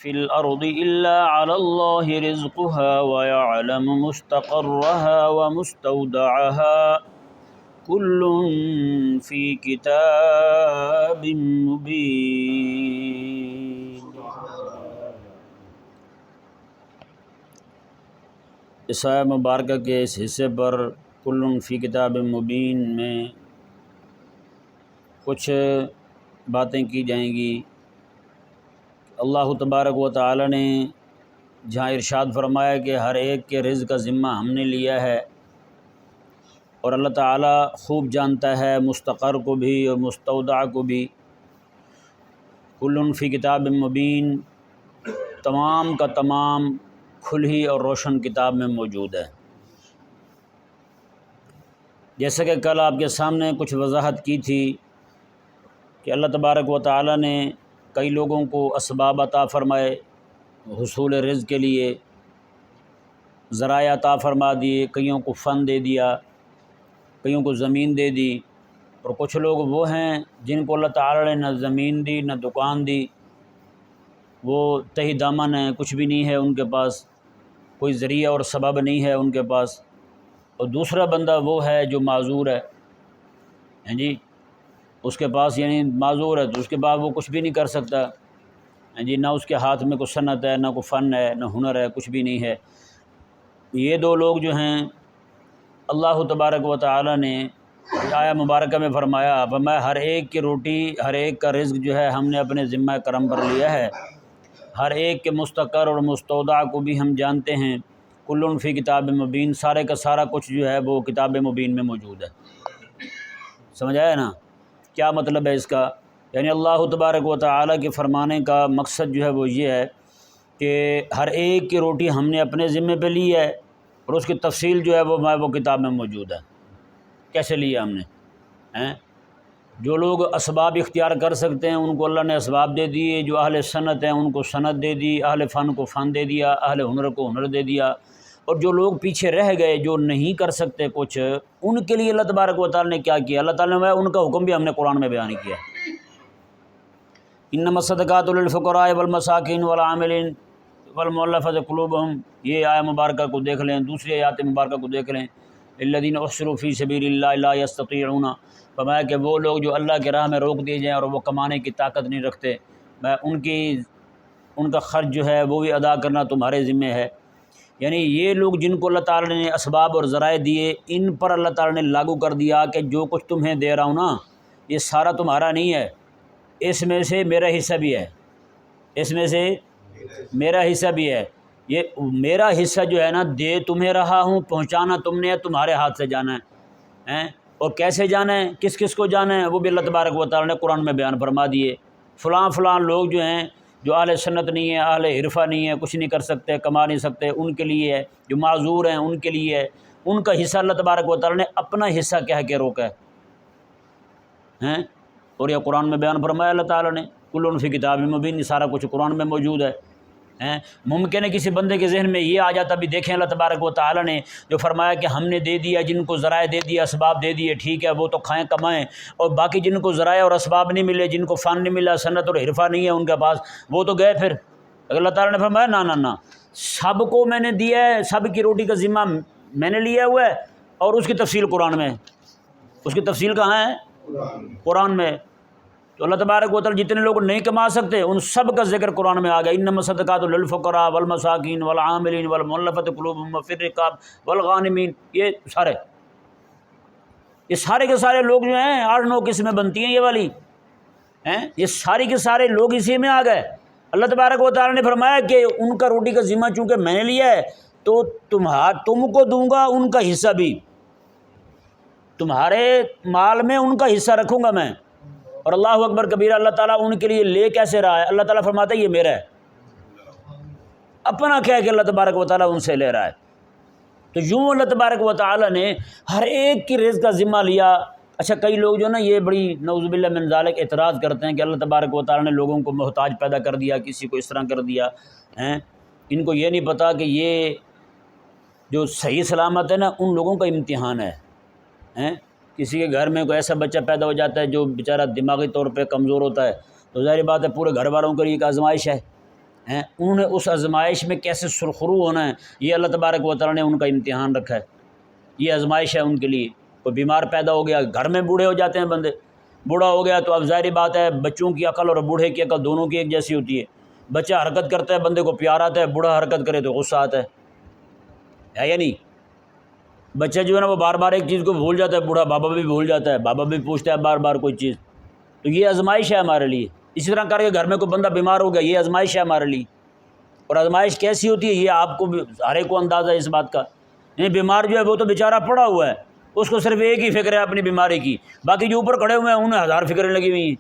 في الأرض إلا على الله رزقها ويعلم مستقرها ومستودعها كل في كتاب مبين۔ اس آیہ مبارکہ کے اس حصے پر کل فی کتاب مبین میں کچھ باتیں کی جائیں گی۔ اللہ تبارک و تعالی نے جہاں ارشاد فرمایا کہ ہر ایک کے رزق کا ذمہ ہم نے لیا ہے، اور اللہ تعالی خوب جانتا ہے مستقر کو بھی اور مستودع کو بھی۔ کل فی کتاب مبین تمام کا تمام کھلی اور روشن کتاب میں موجود ہے۔ جیسا کہ کل آپ کے سامنے کچھ وضاحت کی تھی کہ اللہ تبارک و تعالی نے کئی لوگوں کو اسباب عطا فرمائے حصول رزق کے لیے، ذرائع عطا فرما دیے، کئیوں کو فن دے دیا، کئیوں کو زمین دے دی، اور کچھ لوگ وہ ہیں جن کو اللہ تعالی نے نہ زمین دی نہ دکان دی، وہ تہی دامن ہیں، کچھ بھی نہیں ہے ان کے پاس، کوئی ذریعہ اور سبب نہیں ہے ان کے پاس۔ اور دوسرا بندہ وہ ہے جو معذور ہے، ہیں جی، اس کے پاس یعنی معذور ہے تو اس کے بعد وہ کچھ بھی نہیں کر سکتا، ہیں جی، نہ اس کے ہاتھ میں کوئی صنعت ہے، نہ کوئی فن ہے، نہ ہنر ہے، کچھ بھی نہیں ہے۔ یہ دو لوگ جو ہیں اللہ تبارک و تعالی نے آیہ مبارکہ میں فرمایا ہر ایک کی روٹی، ہر ایک کا رزق جو ہے ہم نے اپنے ذمہ کرم پر لیا ہے، ہر ایک کے مستقر اور مستودع کو بھی ہم جانتے ہیں۔ کل فی کتاب مبین، سارے کا سارا کچھ جو ہے وہ کتاب مبین میں موجود ہے۔ سمجھ آیا نا کیا مطلب ہے اس کا؟ یعنی اللہ تبارک و تعالی کے فرمانے کا مقصد جو ہے وہ یہ ہے کہ ہر ایک کی روٹی ہم نے اپنے ذمہ پہ لی ہے، اور اس کی تفصیل جو ہے وہ کتاب میں موجود ہے۔ کیسے لیا ہم نے؟ جو لوگ اسباب اختیار کر سکتے ہیں ان کو اللہ نے اسباب دے دیے، جو اہل صنعت ہیں ان کو صنعت دے دی، اہل فن کو فن دے دیا، اہل ہنر کو ہنر دے دیا، اور جو لوگ پیچھے رہ گئے جو نہیں کر سکتے کچھ، ان کے لیے اللہ تبارک و تعالی نے کیا کیا؟ اللہ تعالی نے ان کا حکم بھی ہم نے قرآن میں بیان کیا۔ انما الصدقات للفقراء والمساکین والعاملین والمؤلفۃ قلوبہم، یہ آیہ مبارکہ کو دیکھ لیں، دوسری آیات مبارکہ کو دیکھ لیں۔ الذین احصروا فی سبیل اللہ لا یستطیعون، فرمایا کہ وہ لوگ جو اللہ کے راہ میں روک دیے جائیں اور وہ کمانے کی طاقت نہیں رکھتے، میں ان کا خرچ جو ہے وہ بھی ادا کرنا تمہارے ذمہ ہے۔ یعنی یہ لوگ جن کو اللہ تعالی نے اسباب اور ذرائع دیے، ان پر اللہ تعالی نے لاگو کر دیا کہ جو کچھ تمہیں دے رہا ہوں نا یہ سارا تمہارا نہیں ہے، اس میں سے میرا حصہ بھی ہے، اس میں سے میرا حصہ بھی ہے۔ یہ میرا حصہ جو ہے نا دے تمہیں رہا ہوں، پہنچانا تم نے ہے، تمہارے ہاتھ سے جانا ہے، اور کیسے جانا ہے، کس کس کو جانا ہے، وہ بھی اللہ تبارک و تعالی نے قرآن میں بیان فرما دیے۔ فلاں لوگ جو ہیں جو اہل سنت نہیں ہے، اہل عرفہ نہیں ہے، کچھ نہیں کر سکتے، کما نہیں سکتے، ان کے لیے ہے، جو معذور ہیں ان کے لیے ہے، ان کا حصہ اللہ تبارک و تعالی نے اپنا حصہ کہہ کے روکا ہے، اور یہ قرآن میں بیان فرمایا اللہ تعالی نے کل فی کتاب مبین، سارا کچھ قرآن میں موجود ہے۔ ممکن ہے کسی بندے کے ذہن میں یہ آ جاتا، بھی دیکھیں اللہ تبارک و تعالی نے جو فرمایا کہ ہم نے دے دیا، جن کو ذرائع دے دیا، اسباب دے دیے، ٹھیک ہے وہ تو کھائیں کمائیں، اور باقی جن کو ذرائع اور اسباب نہیں ملے، جن کو فن نہیں ملا، صنعت اور حرفہ نہیں ہے ان کے پاس، وہ تو گئے پھر۔ اللہ تعالی نے فرمایا نہ، سب کو میں نے دیا ہے، سب کی روٹی کا ذمہ میں نے لیا ہوا ہے، اور اس کی تفصیل قرآن میں، اس کی تفصیل کہاں ہے؟ قرآن میں۔ تو اللہ تبارک و تعالی جتنے لوگ نہیں کما سکتے ان سب کا ذکر قرآن میں آ گیا۔ انما الصدقات للفقراء والمساکین والعاملین والمؤلفۃ قلوبہم وفی الرقاب والغانمین، یہ سارے کے سارے لوگ جو ہیں 8-9 قسمیں بنتی ہیں یہ والی، یہ ساری کے سارے لوگ اسی میں آ گئے۔ اللہ تبارک و تعالی نے فرمایا کہ ان کا روٹی کا ذمہ چونکہ میں نے لیا ہے تو تم کو دوں گا ان کا حصہ بھی، تمہارے مال میں ان کا حصہ رکھوں گا میں۔ اور اللہ اکبر کبیرہ، اللہ تعالیٰ ان کے لیے لے کیسے رہا ہے؟ اللہ تعالیٰ فرماتا ہے یہ میرا ہے، اپنا کہہ کے اللہ تبارک و تعالیٰ ان سے لے رہا ہے۔ تو یوں اللہ تبارک و تعالیٰ نے ہر ایک کی رزق کا ذمہ لیا۔ اچھا کئی لوگ جو نا یہ بڑی نعوذ باللہ من ذالک اعتراض کرتے ہیں کہ اللہ تبارک و تعالیٰ نے لوگوں کو محتاج پیدا کر دیا، کسی کو اس طرح کر دیا، ان کو یہ نہیں پتا کہ یہ جو صحیح سلامت ہے نا ان لوگوں کا امتحان ہے۔ کسی کے گھر میں کوئی ایسا بچہ پیدا ہو جاتا ہے جو بیچارہ دماغی طور پہ کمزور ہوتا ہے، تو ظاہر بات ہے پورے گھر والوں کے لیے ایک آزمائش ہے، ہیں، انہوں نے اس آزمائش میں کیسے سرخرو ہونا ہے، یہ اللہ تبارک و تعالیٰ نے ان کا امتحان رکھا ہے، یہ آزمائش ہے ان کے لیے۔ کوئی بیمار پیدا ہو گیا، گھر میں بوڑھے ہو جاتے ہیں بندے، بوڑھا ہو گیا تو اب ظاہری بات ہے بچوں کی عقل اور بوڑھے کی عقل دونوں کی ایک جیسی ہوتی ہے۔ بچہ حرکت کرتا ہے بندے کو پیار آتا ہے، بوڑھا حرکت کرے تو غصہ آتا ہے یا نہیں؟ بچہ جو ہے نا وہ بار بار ایک چیز کو بھول جاتا ہے، بوڑھا بابا بھی بھول جاتا ہے، بابا بھی پوچھتا ہے بار بار کوئی چیز۔ تو یہ آزمائش ہے ہمارے لیے۔ اسی طرح کر کے گھر میں کوئی بندہ بیمار ہو گیا، یہ آزمائش ہے ہمارے لیے۔ اور آزمائش کیسی ہوتی ہے یہ آپ کو بھی ہر ایک کو اندازہ ہے اس بات کا۔ یعنی بیمار جو ہے وہ تو بیچارہ پڑا ہوا ہے، اس کو صرف ایک ہی فکر ہے اپنی بیماری کی، باقی جو اوپر کھڑے ہوئے ہیں انہیں ہزار فکریں لگی ہوئی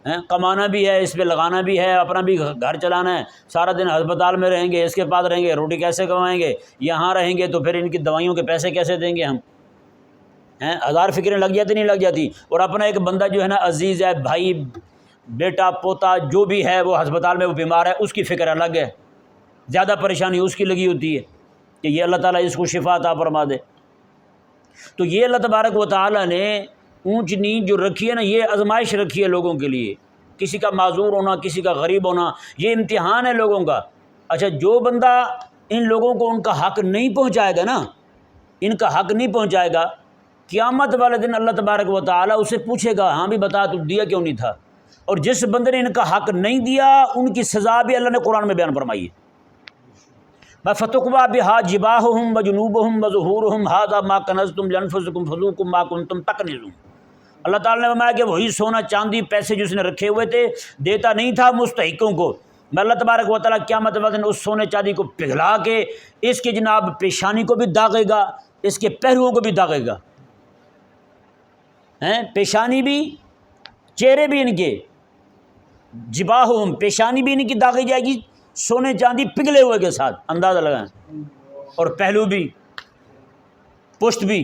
ہیں، کمانا بھی ہے، اس پہ لگانا بھی ہے، اپنا بھی گھر چلانا ہے، سارا دن ہسپتال میں رہیں گے، اس کے بعد رہیں گے، روٹی کیسے کمائیں گے، یہاں رہیں گے تو پھر ان کی دوائیوں کے پیسے کیسے دیں گے ہم، ہیں ہزار فکریں لگ جاتی نہیں لگ جاتی۔ اور اپنا ایک بندہ جو ہے نا عزیز ہے، بھائی بیٹا پوتا جو بھی ہے وہ ہسپتال میں وہ بیمار ہے، اس کی فکر الگ ہے، زیادہ پریشانی اس کی لگی ہوتی ہے کہ یہ اللہ تعالیٰ اس کو شفا عطا فرما دے۔ تو یہ اللہ تبارک و تعالیٰ نے اونچ نیچ جو رکھی ہے نا، یہ آزمائش رکھی ہے لوگوں کے لیے، کسی کا معذور ہونا، کسی کا غریب ہونا، یہ امتحان ہے لوگوں کا۔ اچھا جو بندہ ان لوگوں کو ان کا حق نہیں پہنچائے گا نا، ان کا حق نہیں پہنچائے گا، قیامت والے دن اللہ تبارک و تعالیٰ اسے پوچھے گا ہاں بھی بتا تو دیا کیوں نہیں تھا۔ اور جس بندے نے ان کا حق نہیں دیا ان کی سزا بھی اللہ نے قرآن میں بیان فرمائی ہے۔ فَتُقْوَىٰ بِهَا جِبَاهُهُمْ وَجُنُوبُهُمْ وَظُهُورُهُمْ هَٰذَا مَا كَنَزْتُمْ لِأَنفُسِكُمْ فَذُوقُوا مَا كُنتُمْ تَكْنِزُونَ۔ اللہ تعالیٰ نے فرمایا کہ وہی سونا چاندی پیسے جو اس نے رکھے ہوئے تھے دیتا نہیں تھا مستحقوں کو، میں اللہ تبارک و تعالیٰ قیامت والے دن اس سونے چاندی کو پگھلا کے اس کے جناب پیشانی کو بھی داغے گا، اس کے پہلوؤں کو بھی داغے گا، ہیں پیشانی بھی چہرے بھی ان کے، جباہم پیشانی بھی ان کی داغی جائے گی سونے چاندی پگھلے ہوئے کے ساتھ، اندازہ لگائیں، اور پہلو بھی پشت بھی،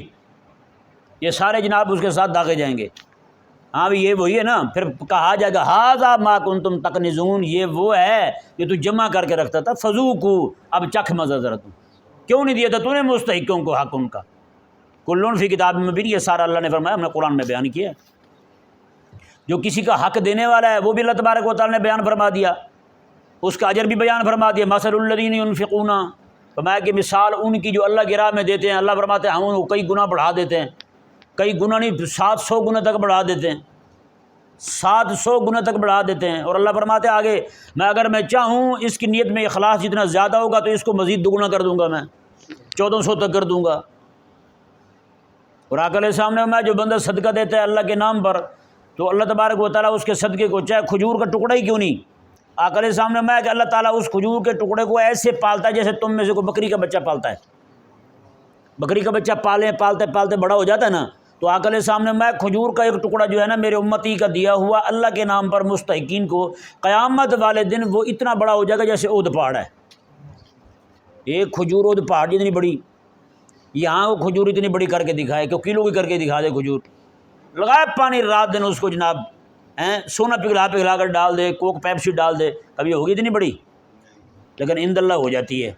یہ سارے جناب اس کے ساتھ داغے جائیں گے۔ ہاں بھی یہ وہی ہے نا، پھر کہا جائے گا ھذا ما کنتم تکنزون، یہ وہ ہے کہ تو جمع کر کے رکھتا تھا، فذوقوا اب چکھ مزہ ذرا تم، کیوں نہیں دیا تھا تو نے مستحقوں کو حق ان کا، کلون فی کتاب مبین، یہ سارا اللہ نے فرمایا، ہم نے قرآن میں بیان کیا ہے۔ جو کسی کا حق دینے والا ہے وہ بھی اللہ تبارک و تعالیٰ نے بیان فرما دیا، اس کا اجر بھی بیان فرما دیا۔ مثل الذین ينفقون، فرمایا کہ مثال ان کی جو اللہ کی راہ میں دیتے ہیں، اللہ فرماتے ہیں ہم ان کو کئی گنا بڑھا دیتے ہیں، کئی گنا نہیں 700 گنا تک بڑھا دیتے ہیں، 700 گنا تک بڑھا دیتے ہیں۔ اور اللہ فرماتے ہیں آگے میں اگر میں چاہوں اس کی نیت میں اخلاص جتنا زیادہ ہوگا تو اس کو مزید دگنا کر دوں گا، میں 1400 تک کر دوں گا۔ اور آقا علیہ السلام نے فرمایا جو بندہ صدقہ دیتا ہے اللہ کے نام پر تو اللہ تبارک و تعالیٰ اس کے صدقے کو چاہے کھجور کا ٹکڑا ہی کیوں نہیں، آقا علیہ السلام نے فرمایا کہ اللہ تعالیٰ اس کھجور کے ٹکڑے کو ایسے پالتا ہے جیسے تم میں سے کوئی بکری کا بچہ پالتا ہے۔ بکری کا بچہ پالتے پالتے بڑا ہو جاتا ہے نا، تو آقا علیہ السلام نے فرمایا کھجور کا ایک ٹکڑا جو ہے نا میرے امتی کا دیا ہوا اللہ کے نام پر مستحقین کو قیامت والے دن وہ اتنا بڑا ہو جائے گا جیسے اود پہاڑ ہے، ایک کھجور اود پہاڑ جتنی بڑی، یہاں وہ کھجور اتنی بڑی کر کے دکھائے کہ کلو کی کر کے دکھا دے کھجور، لگائے پانی رات دن اس کو جناب، سونا پگھلا پگھلا کر ڈال دے، کوک پیپسی ڈال دے، کبھی ہوگی اتنی بڑی، لیکن عند اللہ ہو جاتی ہے،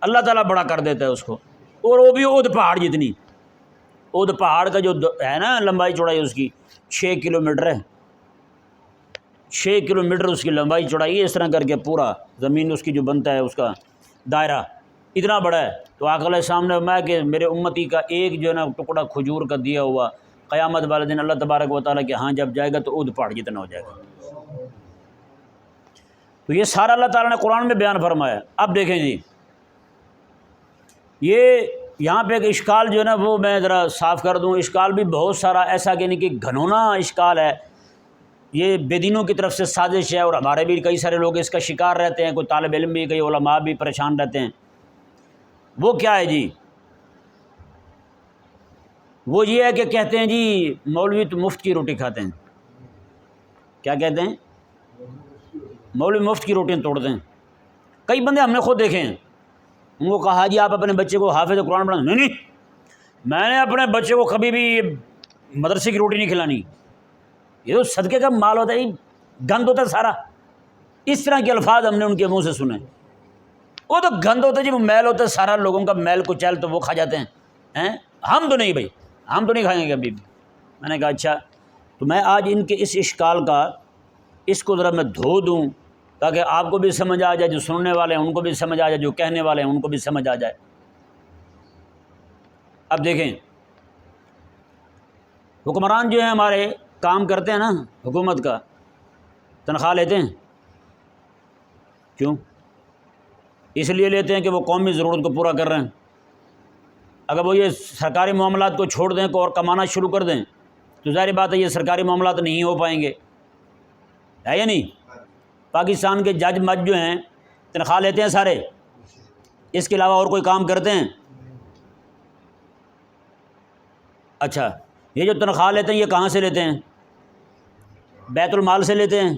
اللہ تعالیٰ بڑا کر دیتا ہے اس کو، اور وہ بھی اود پہاڑ جتنی۔ اود پہاڑ کا جو ہے نا لمبائی چوڑائی اس کی 6 کلومیٹر ہے، 6 کلومیٹر اس کی لمبائی چوڑائی ہے، اس طرح کر کے پورا زمین اس کی جو بنتا ہے اس کا دائرہ اتنا بڑا ہے۔ تو آقا علیہ السلام نے فرمایا کہ میرے امتی کا ایک جو ہے نا ٹکڑا کھجور کا دیا ہوا قیامت والے دن اللہ تبارک و تعالیٰ کے ہاں جب جائے گا تو اود پہاڑ جتنا ہو جائے گا۔ تو یہ سارا اللہ تعالیٰ نے قرآن میں بیان فرمایا۔ اب دیکھیں جی یہ یہاں پہ ایک اشکال جو ہے نا وہ میں ذرا صاف کر دوں، اشکال بھی بہت سارا ایسا کہ نہیں کہ گھنونا اشکال ہے، یہ بے دینوں کی طرف سے سازش ہے، اور ہمارے بھی کئی سارے لوگ اس کا شکار رہتے ہیں، کوئی طالب علم بھی، کئی علماء بھی پریشان رہتے ہیں۔ وہ کیا ہے جی؟ وہ یہ ہے کہ کہتے ہیں جی مولوی تو مفت کی روٹی کھاتے ہیں، کیا کہتے ہیں؟ مولوی مفت کی روٹیاں توڑتے ہیں۔ کئی بندے ہم نے خود دیکھے ہیں، ان کو کہا جی آپ اپنے بچے کو حافظ قرآن پڑھا، نہیں میں نے اپنے بچے کو کبھی بھی مدرسے کی روٹی نہیں کھلانی، یہ تو صدقے کا مال ہوتا ہے، گند ہوتا ہے سارا، اس طرح کے الفاظ ہم نے ان کے منہ سے سنے۔ وہ تو گند ہوتا ہے جی، وہ میل ہوتا ہے سارا، لوگوں کا میل کچیل تو وہ کھا جاتے ہیں، ہم تو نہیں بھائی، ہم تو نہیں کھائیں گے کبھی بھی۔ میں نے کہا اچھا، تو میں آج ان کے اس اشکال کا اس کو ذرا میں دھو دوں تاکہ آپ کو بھی سمجھ آ جائے، جو سننے والے ہیں ان کو بھی سمجھ آ جائے، جو کہنے والے ہیں ان کو بھی سمجھ آ جائے۔ اب دیکھیں حکمران جو ہیں ہمارے کام کرتے ہیں نا حکومت کا، تنخواہ لیتے ہیں، کیوں؟ اس لیے لیتے ہیں کہ وہ قومی ضرورت کو پورا کر رہے ہیں۔ اگر وہ یہ سرکاری معاملات کو چھوڑ دیں اور کمانا شروع کر دیں تو ظاہر بات ہے یہ سرکاری معاملات نہیں ہو پائیں گے، ہے یا نہیں؟ پاکستان کے جج مج جو ہیں تنخواہ لیتے ہیں سارے، اس کے علاوہ اور کوئی کام کرتے ہیں؟ اچھا، یہ جو تنخواہ لیتے ہیں یہ کہاں سے لیتے ہیں؟ بیت المال سے لیتے ہیں۔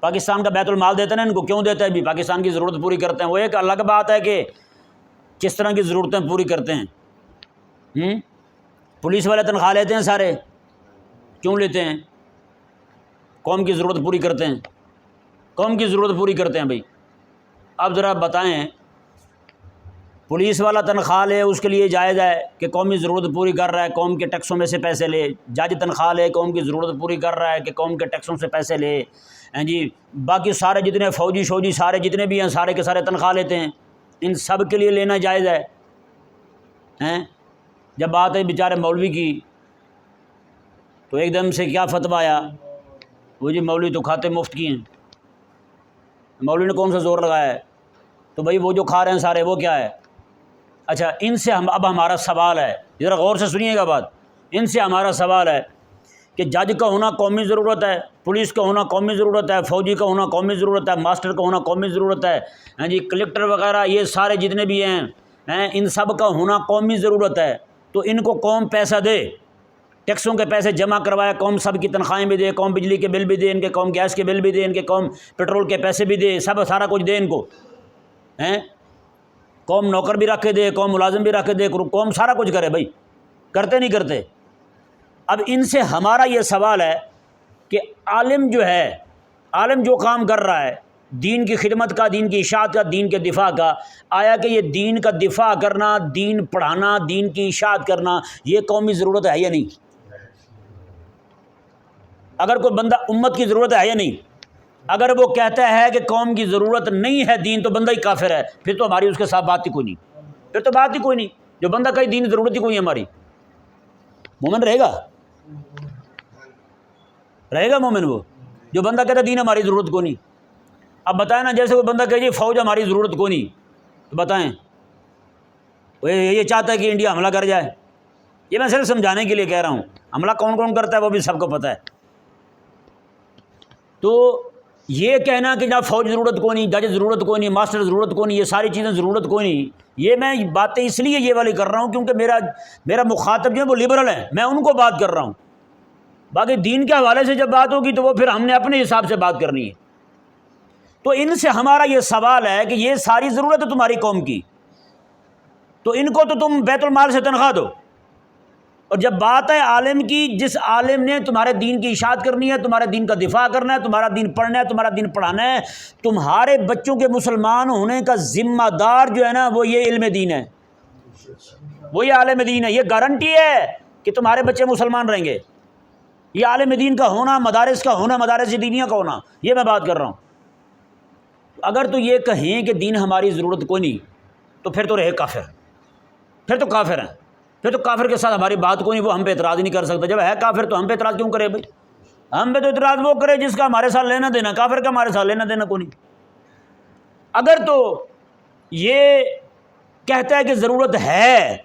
پاکستان کا بیت المال دیتا ہے نا ان کو، کیوں دیتا ہے؟ بھی پاکستان کی ضرورت پوری کرتے ہیں۔ وہ ایک الگ بات ہے کہ کس طرح کی ضرورتیں پوری کرتے ہیں۔ پولیس والے تنخواہ لیتے ہیں سارے، کیوں لیتے ہیں؟ قوم کی ضرورت پوری کرتے ہیں، قوم کی ضرورت پوری کرتے ہیں بھائی۔ اب ذرا بتائیں، پولیس والا تنخواہ لے اس کے لیے جائز ہے کہ قومی ضرورت پوری کر رہا ہے، قوم کے ٹیکسوں میں سے پیسے لے۔ جج تنخواہ لے قوم کی ضرورت پوری کر رہا ہے کہ قوم کے ٹیکسوں سے پیسے لے۔ جی باقی سارے جتنے فوجی سارے جتنے بھی ہیں سارے کے سارے تنخواہ لیتے ہیں، ان سب کے لیے لینا جائز ہے۔ جب بات ہے بیچارے مولوی کی تو ایک دم سے کیا فتویٰ آیا، وہ جی مولوی تو کھاتے مفت کی ہیں۔ مولوی نے کون سا زور لگایا ہے؟ تو بھائی وہ جو کھا رہے ہیں سارے وہ کیا ہے؟ اچھا، ان سے اب ہمارا سوال ہے، ذرا غور سے سنیے گا بات، ان سے ہمارا سوال ہے کہ جج کا ہونا قومی ضرورت ہے، پولیس کا ہونا قومی ضرورت ہے، فوجی کا ہونا قومی ضرورت ہے، ماسٹر کا ہونا قومی ضرورت ہے، جی کلکٹر وغیرہ یہ سارے جتنے بھی ہیں ان سب کا ہونا قومی ضرورت ہے۔ تو ان کو قوم پیسہ دے، ٹیکسوں کے پیسے جمع کروائے، قوم سب کی تنخواہیں بھی دے، قوم بجلی کے بل بھی دے ان کے، قوم گیس کے بل بھی دے ان کے، قوم پیٹرول کے پیسے بھی دے، سارا کچھ دے ان کو، قوم نوکر بھی رکھ دے، قوم ملازم بھی رکھ دے، قوم سارا کچھ کرے بھائی، کرتے نہیں کرتے؟ اب ان سے ہمارا یہ سوال ہے کہ عالم جو ہے، عالم جو کام کر رہا ہے دین کی خدمت کا، دین کی اشاعت کا، دین کے دفاع کا، آیا کہ یہ دین کا دفاع کرنا، دین پڑھانا، دین کی اشاعت کرنا یہ قومی ضرورت ہے یا نہیں؟ اگر کوئی بندہ امت کی ضرورت ہے یا نہیں، اگر وہ کہتا ہے کہ قوم کی ضرورت نہیں ہے دین، تو بندہ ہی کافر ہے، پھر تو ہماری اس کے ساتھ بات ہی کوئی نہیں، پھر تو بات ہی کوئی نہیں۔ جو بندہ کہیں دین ضرورت ہی کوئی ہے ہماری، مومن رہے گا؟ رہے گا مومن وہ جو بندہ کہتا ہے دین ہماری ضرورت کو نہیں؟ اب بتائیں نا، جیسے کوئی بندہ کہے جی فوج ہماری ضرورت کو نہیں، تو بتائیں وہ یہ چاہتا ہے کہ انڈیا حملہ کر جائے؟ یہ میں صرف سمجھانے کے لیے کہہ رہا ہوں، حملہ کون کون کرتا ہے وہ بھی سب کو پتہ ہے۔ تو یہ کہنا کہ جب فوج ضرورت کو نہیں، جج ضرورت کو نہیں، ماسٹر ضرورت کو نہیں، یہ ساری چیزیں ضرورت کو نہیں، یہ میں باتیں اس لیے یہ والی کر رہا ہوں کیونکہ میرا مخاطب جو ہے وہ لبرل ہیں، میں ان کو بات کر رہا ہوں۔ باقی دین کے حوالے سے جب بات ہوگی تو وہ پھر ہم نے اپنے حساب سے بات کرنی ہے۔ تو ان سے ہمارا یہ سوال ہے کہ یہ ساری ضرورت ہے تمہاری قوم کی، تو ان کو تو تم بیت المال سے تنخواہ دو، اور جب بات ہے عالم کی، جس عالم نے تمہارے دین کی اشاعت کرنی ہے، تمہارے دین کا دفاع کرنا ہے، تمہارا دین پڑھنا ہے، تمہارا دین پڑھانا ہے، تمہارے بچوں کے مسلمان ہونے کا ذمہ دار جو ہے نا وہ یہ علم دین ہے، وہ یہ عالم دین ہے۔ یہ گارنٹی ہے کہ تمہارے بچے مسلمان رہیں گے، یہ عالم دین کا ہونا، مدارس کا ہونا، مدارس دینیہ کا ہونا، یہ میں بات کر رہا ہوں۔ اگر تو یہ کہیں کہ دین ہماری ضرورت کوئی نہیں، تو پھر تو رہے کافر، پھر تو کافر ہیں، پھر تو کافر کے ساتھ ہماری بات کوئی نہیں، وہ ہم پہ اعتراض ہی نہیں کر سکتا۔ جب ہے کافر تو ہم پہ اعتراض کیوں کرے بھائی؟ ہم پہ تو اعتراض وہ کرے جس کا ہمارے ساتھ لینا دینا، کافر کا ہمارے ساتھ لینا دینا کوئی نہیں۔ اگر تو یہ کہتا ہے کہ ضرورت ہے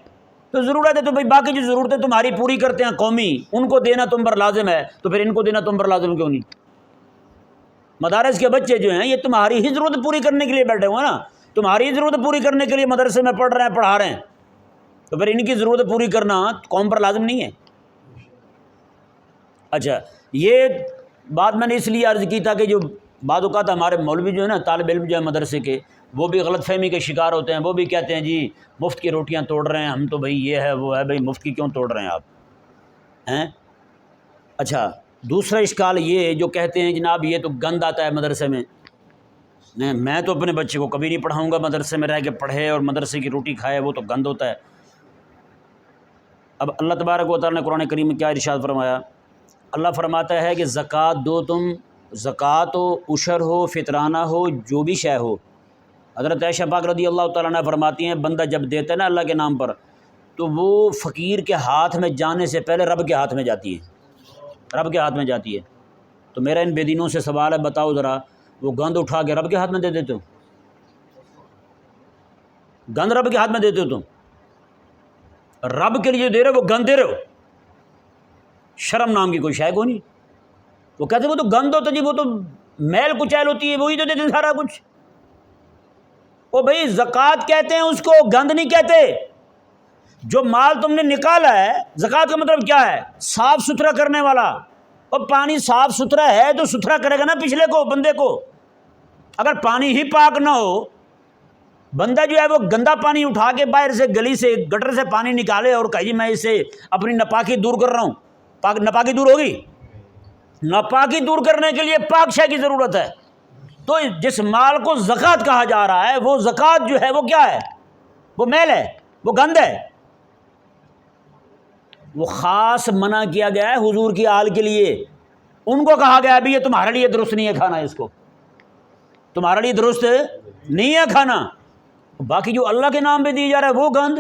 تو ضرورت ہے، تو بھائی باقی جو ضرورتیں تمہاری پوری کرتے ہیں قومی، ان کو دینا تم پر لازم ہے، تو پھر ان کو دینا تم پر لازم کیوں نہیں؟ مدارس کے بچے جو ہیں یہ تمہاری ہی ضرورت پوری کرنے کے لیے بیٹھے ہوئے ہیں نا، تمہاری ہی ضرورت پوری کرنے کے لیے مدرسے میں پڑھ رہے ہیں، پڑھا رہے ہیں، تو پھر ان کی ضرورت پوری کرنا قوم پر لازم نہیں ہے؟ اچھا، یہ بات میں نے اس لیے عرض کی تھا کہ جو بعض اوقات ہمارے مولوی جو ہے نا، طالب علم جو ہے مدرسے کے، وہ بھی غلط فہمی کے شکار ہوتے ہیں، وہ بھی کہتے ہیں جی مفت کی روٹیاں توڑ رہے ہیں ہم، تو بھائی یہ ہے وہ ہے، بھائی مفت کی کیوں توڑ رہے ہیں آپ ہیں؟ اچھا، دوسرا اشکال یہ جو کہتے ہیں جناب یہ تو گند آتا ہے مدرسے میں، میں تو اپنے بچے کو کبھی نہیں پڑھاؤں گا مدرسے میں رہ کے پڑھے اور مدرسے کی روٹی کھائے، وہ تو گند ہوتا ہے۔ اب اللہ تبارک و تعالیٰ نے قرآن کریم میں کیا ارشاد فرمایا؟ اللہ فرماتا ہے کہ زکوٰۃ دو تم زکوٰۃ ہو، عشر ہو، فطرانہ ہو، جو بھی شے ہو، حضرت عائشہ پاک رضی اللہ تعالیٰ عنہ فرماتی ہیں بندہ جب دیتا ہے نا اللہ کے نام پر تو وہ فقیر کے ہاتھ میں جانے سے پہلے رب کے ہاتھ میں جاتی ہے، رب کے ہاتھ میں جاتی ہے۔ تو میرا ان بے دینوں سے سوال ہے، بتاؤ ذرا وہ گند اٹھا کے رب کے ہاتھ میں دے دیتے ہو؟ گند رب کے ہاتھ میں دیتے ہو؟ تم رب کے لیے دے رہے ہو، وہ گند دے رہے ہو؟ شرم نام کی کوئی شے کو نہیں۔ وہ کہتے ہیں وہ تو گند ہوتا جی، وہ تو میل کچیل ہوتی ہے، وہی تو دیتے ہیں سارا کچھ۔ او بھائی زکوٰۃ کہتے ہیں اس کو، گند نہیں کہتے۔ جو مال تم نے نکالا ہے، زکوٰۃ کا مطلب کیا ہے؟ صاف ستھرا کرنے والا۔ اور پانی صاف ستھرا ہے تو ستھرا کرے گا نا پچھلے کو، بندے کو۔ اگر پانی ہی پاک نہ ہو، بندہ جو ہے وہ گندا پانی اٹھا کے باہر سے گلی سے گٹر سے پانی نکالے اور کہے جی میں اس سے اپنی ناپاکی دور کر رہا ہوں، ناپاکی دور ہوگی؟ ناپاکی دور کرنے کے لیے پاک شے کی ضرورت ہے۔ تو جس مال کو زکوٰۃ کہا جا رہا ہے، وہ زکوٰۃ جو ہے وہ کیا ہے؟ وہ میل ہے، وہ گند ہے۔ وہ خاص منع کیا گیا ہے حضور کی آل کے لیے۔ ان کو کہا گیا ابھی یہ تمہارے لیے درست نہیں ہے کھانا، اس کو تمہارے لیے درست نہیں ہے کھانا۔ باقی جو اللہ کے نام پہ دی جا رہا ہے وہ گند۔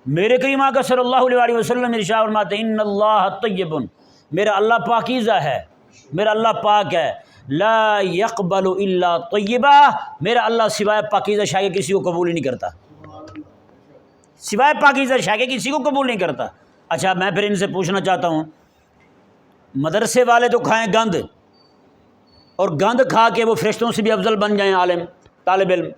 میرے کریم آقا صلی اللہ علیہ وسلم ارشاد فرماتے ہیں ان اللہ طیب، میرا اللہ پاکیزہ ہے، میرا اللہ پاک ہے، لا یقبل الا طیبہ، میرا اللہ سوائے پاکیزہ شے کے کسی کو قبول ہی نہیں کرتا، سوائے پاکیزہ شے کے کسی کو قبول نہیں کرتا۔ اچھا میں پھر ان سے پوچھنا چاہتا ہوں، مدرسے والے تو کھائیں گند، اور گند کھا کے وہ فرشتوں سے بھی افضل بن جائیں عالم طالب علم،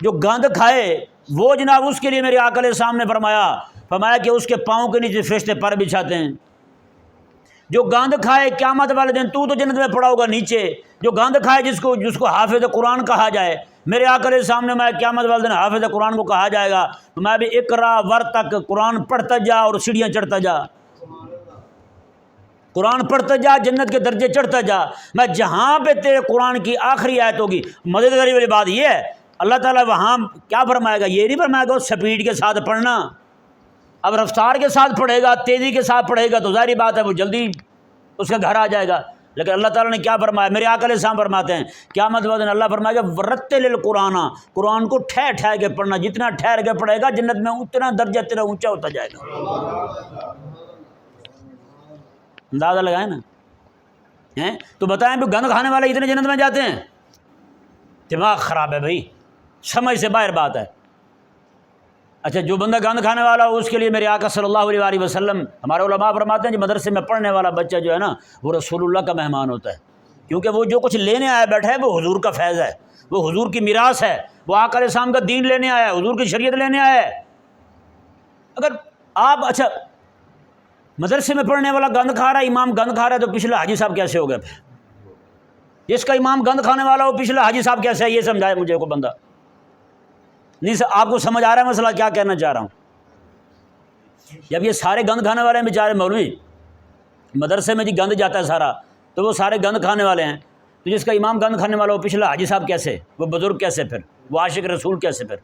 جو گند کھائے وہ جناب اس کے لیے میرے آقا علیہ السلام نے فرمایا کہ اس کے پاؤں کے نیچے فرشتے پر بچھاتے ہیں۔ جو گند کھائے قیامت والے دن تو جنت میں پڑا ہوگا نیچے، جو گند کھائے جس کو حافظ قرآن کہا جائے، میرے آقا علیہ السلام نے فرمایا قیامت والے دن حافظ قرآن کو کہا جائے گا میں بھی اقرا ور تک قرآن پڑھتا جا اور سیڑھیاں چڑھتا جا، قرآن پڑھتا جا، جنت کے درجے چڑھتا جا، میں جہاں پہ تیرے قرآن کی آخری آیت ہوگی۔ مزیداری والی بات یہ ہے اللہ تعالیٰ وہاں کیا فرمائے گا؟ یہ نہیں فرمائے گا سپیڈ کے ساتھ پڑھنا۔ اب رفتار کے ساتھ پڑھے گا، تیزی کے ساتھ پڑھے گا تو ظاہری بات ہے وہ جلدی اس کا گھر آ جائے گا۔ لیکن اللہ تعالیٰ نے کیا فرمایا؟ میرے آقا علیہ السلام فرماتے ہیں قیامت والے دن اللہ فرمائے گا ورتل القرآن، قرآن کو ٹھہر ٹھہر کے پڑھنا، جتنا ٹھہر کے پڑھے گا جنت میں اتنا درجہ تیرا اونچا ہوتا جائے گا۔ اندازہ لگائیں نا۔ تو بتائیں بھی گند کھانے والے اتنے جنت میں جاتے ہیں؟ دماغ خراب ہے بھائی، سمجھ سے باہر بات ہے۔ اچھا جو بندہ گند کھانے والا ہو اس کے لیے میرے آقا صلی اللہ علیہ وسلم، ہمارے علماء فرماتے ہیں کہ مدرسے میں پڑھنے والا بچہ جو ہے نا وہ رسول اللہ کا مہمان ہوتا ہے، کیونکہ وہ جو کچھ لینے آیا بیٹھا ہے وہ حضور کا فیض ہے، وہ حضور کی میراث ہے، وہ آقا علیہ السلام کا دین لینے آیا ہے، حضور کی شریعت لینے آیا ہے۔ اگر آپ اچھا مدرسے میں پڑھنے والا گند کھا رہا ہے، امام گند کھا رہا ہے، تو پچھلا حاجی صاحب کیسے ہو گئے؟ پھر جس کا امام گند کھانے والا ہو پچھلا حاجی صاحب کیسے ہے؟ یہ سمجھائے مجھے کو بندہ نہیں۔ آپ کو سمجھ آ رہا ہے مسئلہ کیا کہنا چاہ رہا ہوں؟ جب یہ سارے گند کھانے والے ہیں بیچارے مولوی، مدرسے میں جی گند جاتا ہے سارا، تو وہ سارے گند کھانے والے ہیں، تو جس کا امام گند کھانے والا ہو پچھلا حاجی صاحب کیسے، وہ بزرگ کیسے، پھر وہ عاشق رسول کیسے؟ پھر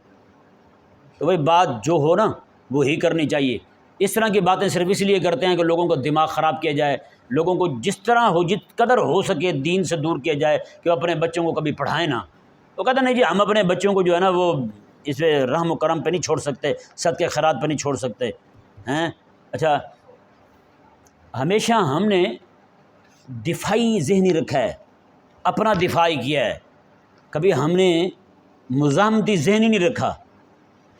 تو بھائی بات جو ہو نا وہ ہی کرنی چاہیے۔ اس طرح کی باتیں صرف اس لیے کرتے ہیں کہ لوگوں کو دماغ خراب کیا جائے، لوگوں کو جس طرح ہو جت قدر ہو سکے دین سے دور کیا جائے کہ وہ اپنے بچوں کو کبھی پڑھائیں نہ۔ وہ کہتے ہیں نہیں جی ہم اپنے بچوں کو جو ہے نا وہ اس پہ رحم و کرم پہ نہیں چھوڑ سکتے، صدقے خیرات پہ نہیں چھوڑ سکتے ہیں۔ اچھا ہمیشہ ہم نے دفاعی ذہنی رکھا ہے، اپنا دفاعی کیا ہے، کبھی ہم نے مزاحمتی ذہنی نہیں رکھا۔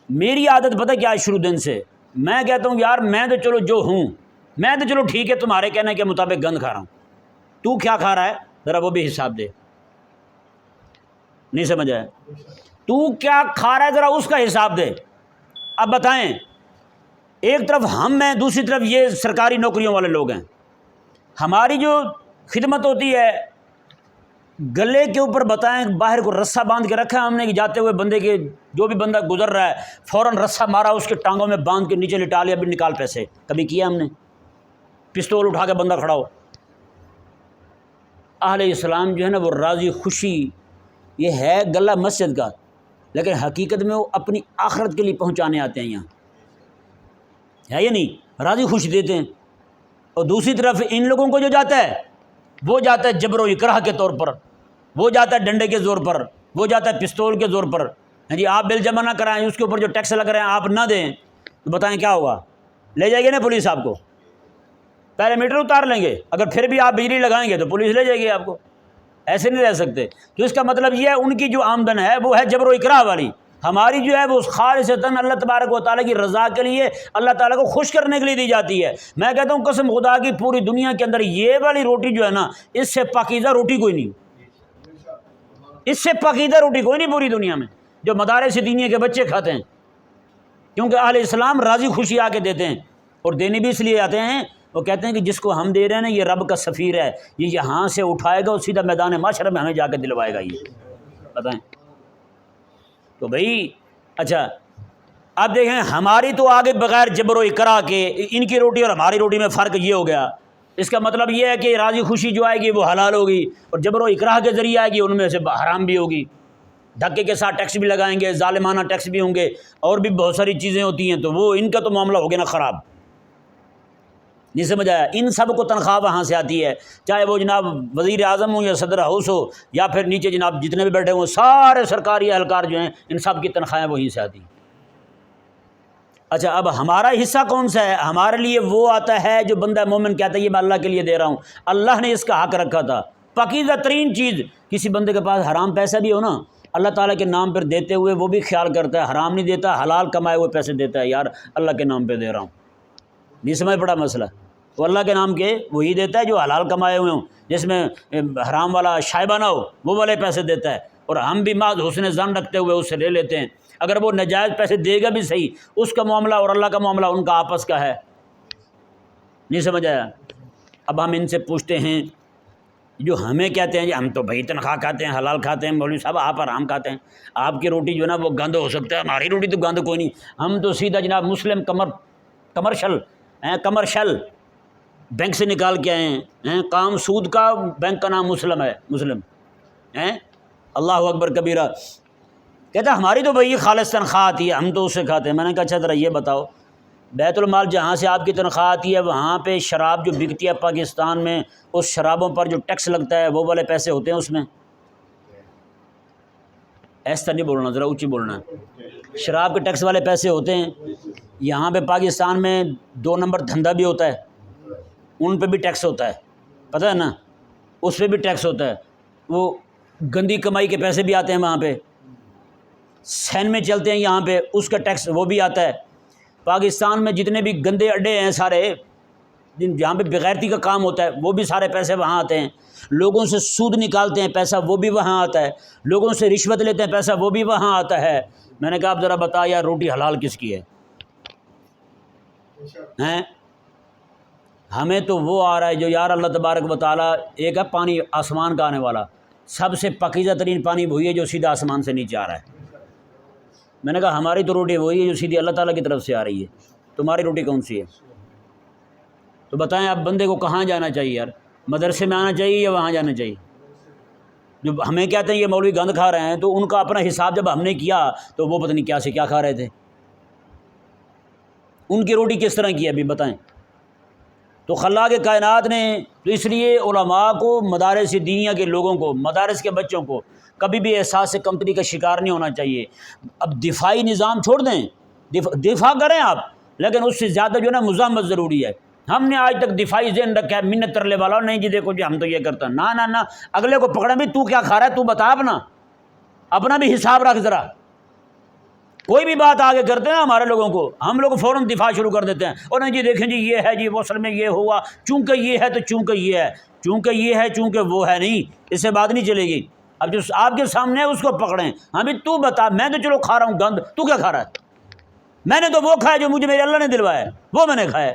میری عادت پتہ کیا ہے شروع دن سے؟ میں کہتا ہوں یار میں تو چلو جو ہوں، میں تو چلو ٹھیک ہے تمہارے کہنے کے مطابق گند کھا رہا ہوں، تو کیا کھا رہا ہے ذرا وہ بھی حساب دے۔ نہیں سمجھ آیا؟ تو کیا کھا رہا ہے ذرا اس کا حساب دے۔ اب بتائیں، ایک طرف ہم ہیں، دوسری طرف یہ سرکاری نوکریوں والے لوگ ہیں۔ ہماری جو خدمت ہوتی ہے گلے کے اوپر بتائیں باہر کو رسہ باندھ کے رکھا ہے ہم نے کہ جاتے ہوئے بندے کے جو بھی بندہ گزر رہا ہے فوراً رسہ مارا اس کے ٹانگوں میں باندھ کے نیچے لٹا لیا، بھی نکال پیسے۔ کبھی کیا ہم نے؟ پستول اٹھا کے بندہ کھڑا ہو۔ اہل اسلام جو ہے نا وہ راضی خوشی، یہ ہے گلہ مسجد کا، لیکن حقیقت میں وہ اپنی آخرت کے لیے پہنچانے آتے ہیں یہاں، ہے یا نہیں؟ راضی خوشی دیتے ہیں۔ اور دوسری طرف ان لوگوں کو جو جاتا ہے وہ جاتا ہے جبر و اکراہ کے طور پر، وہ جاتا ہے ڈنڈے کے زور پر، وہ جاتا ہے پستول کے زور پر. ہاں جی آپ بل جمع نہ کرائیں، اس کے اوپر جو ٹیکس لگ رہے ہیں آپ نہ دیں، تو بتائیں کیا ہوگا؟ لے جائے گی نا پولیس آپ کو، پہلے میٹر اتار لیں گے، اگر پھر بھی آپ بجلی لگائیں گے تو پولیس لے جائے گی آپ کو. ایسے نہیں رہ سکتے. تو اس کا مطلب یہ ہے ان کی جو آمدن ہے وہ ہے جبر و اکراہ والی، ہماری جو ہے وہ خالصتاً اللہ تبارک و تعالیٰ کی رضا کے لیے، اللہ تعالیٰ کو خوش کرنے کے لیے دی جاتی ہے. میں کہتا ہوں قسم خدا کی پوری دنیا کے اندر یہ والی روٹی جو ہے نا، اس سے پاکیزہ روٹی کوئی نہیں، اس سے پاکیزہ روٹی کوئی نہیں پوری دنیا میں، جو مدارس دینیہ کے بچے کھاتے ہیں. کیونکہ اہل اسلام راضی خوشی آ کے دیتے ہیں، اور دینے بھی اس لیے آتے ہیں، وہ کہتے ہیں کہ جس کو ہم دے رہے ہیں نا یہ رب کا سفیر ہے، یہ یہاں سے اٹھائے گا اور سیدھا میدان معاشرہ میں ہمیں جا کے دلوائے گا. یہ بتائیں. تو بھائی اچھا اب دیکھیں ہماری تو آگے بغیر جبر و اکراہ کے ان کی روٹی اور ہماری روٹی میں فرق یہ ہو گیا. اس کا مطلب یہ ہے کہ راضی خوشی جو آئے گی وہ حلال ہوگی، اور جبر و اکراہ کے ذریعے آئے گی ان میں سے حرام بھی ہوگی. دھکے کے ساتھ ٹیکس بھی لگائیں گے، ظالمانہ ٹیکس بھی ہوں گے، اور بھی بہت ساری چیزیں ہوتی ہیں، تو وہ ان کا تو معاملہ ہو گیا نا خراب. نہیں سمجھ آیا؟ ان سب کو تنخواہ وہاں سے آتی ہے، چاہے وہ جناب وزیر اعظم ہوں یا صدر ہاؤس ہو، یا پھر نیچے جناب جتنے بھی بیٹھے ہوں، سارے سرکاری اہلکار جو ہیں ان سب کی تنخواہیں وہیں سے آتی ہیں. اچھا اب ہمارا حصہ کون سا ہے؟ ہمارے لیے وہ آتا ہے جو بندہ مومن کہتا ہے یہ میں اللہ کے لیے دے رہا ہوں. اللہ نے اس کا حق رکھا تھا. پاکیزہ ترین چیز، کسی بندے کے پاس حرام پیسہ بھی ہو نا، اللہ تعالیٰ کے نام پر دیتے ہوئے وہ بھی خیال کرتا ہے، حرام نہیں دیتا، حلال کمائے ہوئے پیسے دیتا ہے، یار اللہ کے نام پہ دے رہا ہوں. نہیں سمجھ پڑا مسئلہ؟ وہ اللہ کے نام کے وہی دیتا ہے جو حلال کمائے ہوئے ہوں، جس میں حرام والا شائبہ نہ ہو، وہ والے پیسے دیتا ہے. اور ہم بھی محض حسن ظن رکھتے ہوئے اس سے لے لیتے ہیں. اگر وہ ناجائز پیسے دے گا بھی صحیح، اس کا معاملہ اور اللہ کا معاملہ ان کا آپس کا ہے. نہیں سمجھ آیا؟ اب ہم ان سے پوچھتے ہیں جو ہمیں کہتے ہیں جی ہم تو بھائی تنخواہ کھاتے ہیں، حلال کھاتے ہیں، مولوی صاحب آپ حرام کھاتے ہیں، آپ کی روٹی جو ہے نا وہ گند ہو سکتا ہے، ہماری روٹی تو گند کوئی نہیں، ہم تو سیدھا جناب مسلم کمرشل بینک سے نکال کے آئے ہیں، کام سود کا، بینک کا نام مسلم ہے، مسلم ہیں. اللہ اکبر کبیرہ. کہتا ہماری تو بھائی خالص تنخواہ آتی ہے، ہم تو اس سے کھاتے ہیں. میں نے کہا اچھا ذرا یہ بتاؤ، بیت المال جہاں سے آپ کی تنخواہ آتی ہے وہاں پہ شراب جو بکتی ہے پاکستان میں، اس شرابوں پر جو ٹیکس لگتا ہے وہ والے پیسے ہوتے ہیں اس میں؟ ایسا نہیں بولنا، ذرا اونچی بولنا. شراب کے ٹیکس والے پیسے ہوتے ہیں. یہاں پہ پاکستان میں 2 نمبر دھندا بھی ہوتا ہے، ان پہ بھی ٹیکس ہوتا ہے، پتہ ہے نا، اس پہ بھی ٹیکس ہوتا ہے. وہ گندی کمائی کے پیسے بھی آتے ہیں وہاں پہ، سین میں چلتے ہیں یہاں پہ، اس کا ٹیکس وہ بھی آتا ہے. پاکستان میں جتنے بھی گندے اڈے ہیں سارے، جہاں پہ بغیرتی کا کام ہوتا ہے، وہ بھی سارے پیسے وہاں آتے ہیں. لوگوں سے سود نکالتے ہیں پیسہ، وہ بھی وہاں آتا ہے. لوگوں سے رشوت لیتے ہیں پیسہ، وہ بھی وہاں آتا ہے. میں نے کہا اب ذرا بتا یار روٹی حلال کس کی ہے؟ ہیں ہمیں تو وہ آ رہا ہے جو یار اللہ تبارک و تعالیٰ، ایک ہے پانی آسمان کا آنے والا، سب سے پاکیزہ ترین پانی وہی ہے جو سیدھا آسمان سے نیچے آ رہا ہے. میں نے کہا ہماری تو روٹی وہی ہے جو سیدھی اللہ تعالیٰ کی طرف سے آ رہی ہے، تمہاری روٹی کون سی ہے؟ تو بتائیں اب بندے کو کہاں جانا چاہیے یار؟ مدرسے میں آنا چاہیے یا وہاں جانا چاہیے؟ جو ہمیں کہتے ہیں یہ مولوی گند کھا رہے ہیں، تو ان کا اپنا حساب جب ہم نے کیا تو وہ پتہ نہیں کیا سے کیا کھا رہے تھے. ان کی روٹی کس طرح کی ہے ابھی بتائیں. تو خلاق کائنات نے تو اس لیے علماء کو، مدارس دینیہ کے لوگوں کو، مدارس کے بچوں کو کبھی بھی احساس کمتری کا شکار نہیں ہونا چاہیے. اب دفاعی نظام چھوڑ دیں، دفاع کریں آپ، لیکن اس سے زیادہ جو ہے نا مزاحمت ضروری ہے. ہم نے آج تک دفاعی ذہن رکھا ہے، منت ترلے والا نہیں جی دیکھو جی ہم تو یہ کرتا ہیں، نہ اگلے کو پکڑا بھی تو کیا کھا رہا ہے، تو بتا، اپنا بھی حساب رکھ ذرا. کوئی بھی بات آگے کرتے ہیں نا ہمارے لوگوں کو، ہم لوگ فوراً دفاع شروع کر دیتے ہیں، اور نہیں جی دیکھیں جی یہ ہے جی وہ اصل میں یہ ہوا، چونکہ یہ ہے تو چونکہ یہ ہے، چونکہ یہ ہے چونکہ وہ ہے نہیں، اس سے بات نہیں چلے گی. اب جو آپ کے سامنے ہے اس کو پکڑیں. ہاں بھی تو بتا، میں تو چلو کھا رہا ہوں گند، تو کیا کھا رہا ہے؟ میں نے تو وہ کھایا جو مجھے میرے اللہ نے دلوایا ہے، وہ میں نے کھایا.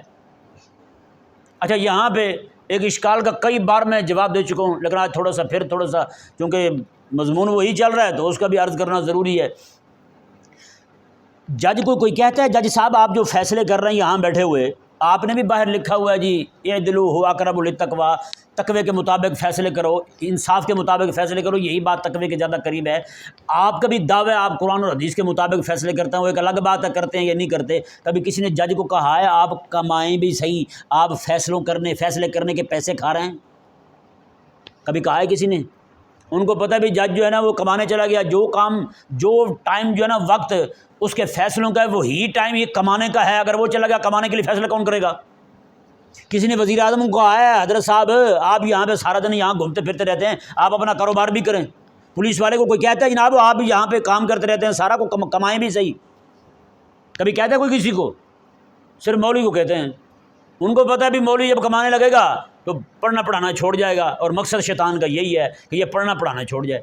اچھا یہاں پہ ایک اشکال کا کئی بار میں جواب دے چکا ہوں، لیکن آج تھوڑا سا چونکہ مضمون وہی چل رہا ہے تو اس کا بھی عرض کرنا ضروری ہے. جج کو کوئی کہتا ہے جج صاحب آپ جو فیصلے کر رہے ہیں یہاں بیٹھے ہوئے، آپ نے بھی باہر لکھا ہوا ہے جی اعدلوا هو اقرب للتقوی، تقوی کے مطابق فیصلے کرو، انصاف کے مطابق فیصلے کرو، یہی بات تقوی کے زیادہ قریب ہے. آپ کا بھی دعویٰ ہے آپ قرآن اور حدیث کے مطابق فیصلے کرتے ہیں، وہ ایک الگ بات ہے کرتے ہیں یا نہیں کرتے. کبھی کسی نے جج کو کہا ہے آپ کمائیں بھی صحیح، آپ فیصلے کرنے کے پیسے کھا رہے ہیں؟ کبھی کہا ہے کسی نے؟ ان کو پتہ بھی جج جو ہے نا وہ کمانے چلا گیا، جو کام جو ٹائم جو ہے نا وقت اس کے فیصلوں کا ہے وہی ٹائم یہ کمانے کا ہے، اگر وہ چلا گیا کمانے کے لیے فیصلہ کون کرے گا؟ کسی نے وزیر اعظم کو کہا ہے حضرت صاحب آپ یہاں پہ سارا دن یہاں گھومتے پھرتے رہتے ہیں، آپ اپنا کاروبار بھی کریں۔ پولیس والے کو کوئی کہتا ہے جناب آپ یہاں پہ کام کرتے رہتے ہیں سارا کو کمائیں بھی صحیح؟ کبھی کہتا ہے کوئی کسی کو؟ صرف مولوی کو کہتے ہیں۔ ان کو پتہ ہے بھی مولوی جب کمانے لگے گا تو پڑھنا پڑھانا چھوڑ جائے گا، اور مقصد شیطان کا یہی ہے کہ یہ پڑھنا پڑھانا چھوڑ جائے۔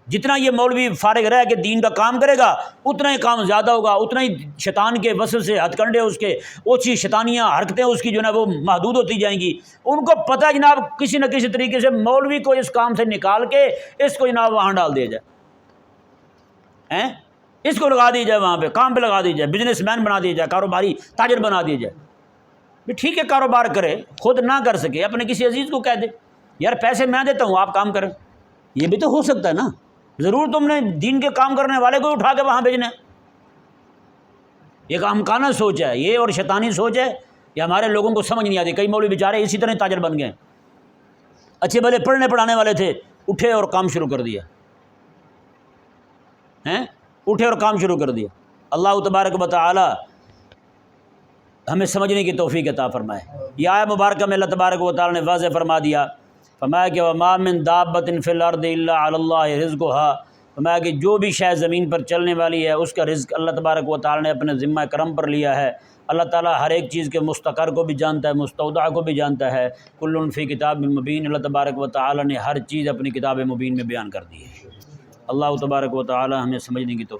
جتنا یہ مولوی فارغ رہ کے دین کا کام کرے گا اتنا ہی کام زیادہ ہوگا، اتنا ہی شیطان کے وسوسے سے ہتھ کنڈے اس کے اوچھی شیطانیاں حرکتیں اس کی جو ہے نا وہ محدود ہوتی جائیں گی۔ ان کو پتہ ہے جناب کسی نہ کسی طریقے سے مولوی کو اس کام سے نکال کے اس کو جناب وہاں ڈال دیا جائے، اس کو لگا دی جائے، وہاں پہ کام پہ لگا دی جائے، بزنس مین بنا دیا جائے، کاروباری تاجر بنا دیا جائے۔ ٹھیک ہے کاروبار کرے، خود نہ کر سکے اپنے کسی عزیز کو کہہ دے یار پیسے میں دیتا ہوں آپ کام کریں، یہ بھی تو ہو سکتا ہے نا۔ ضرور تم نے دین کے کام کرنے والے کو اٹھا کے وہاں بھیجنا ہے؟ ایک امکانہ سوچ ہے یہ، اور شیطانی سوچ ہے یہ ہمارے لوگوں کو سمجھ نہیں آتی۔ کئی مولوی بیچارے اسی طرح تاجر بن گئے، اچھے بھلے پڑھنے پڑھانے والے تھے، اٹھے اور کام شروع کر دیا، اٹھے اور کام شروع کر دیا۔ اللہ تبارک و تعالی ہمیں سمجھنے کی توفیق عطا فرمائے۔ یہ آیت مبارکہ میں اللہ تبارک و تعالی نے واضح فرما دیا، فرمایا کہ وما من دابۃ فی الارض الا علی اللہ رزقها، فرمایا کہ جو بھی شے زمین پر چلنے والی ہے اس کا رزق اللہ تبارک و تعالی نے اپنے ذمہ کرم پر لیا ہے۔ اللہ تعالیٰ ہر ایک چیز کے مستقر کو بھی جانتا ہے، مستودع کو بھی جانتا ہے۔ کل فی کتاب مبین، اللہ تبارک و تعالی نے ہر چیز اپنی کتاب مبین میں بیان کر دی ہے۔ اللہ تبارک و تعالی ہمیں سمجھنے کی توفیق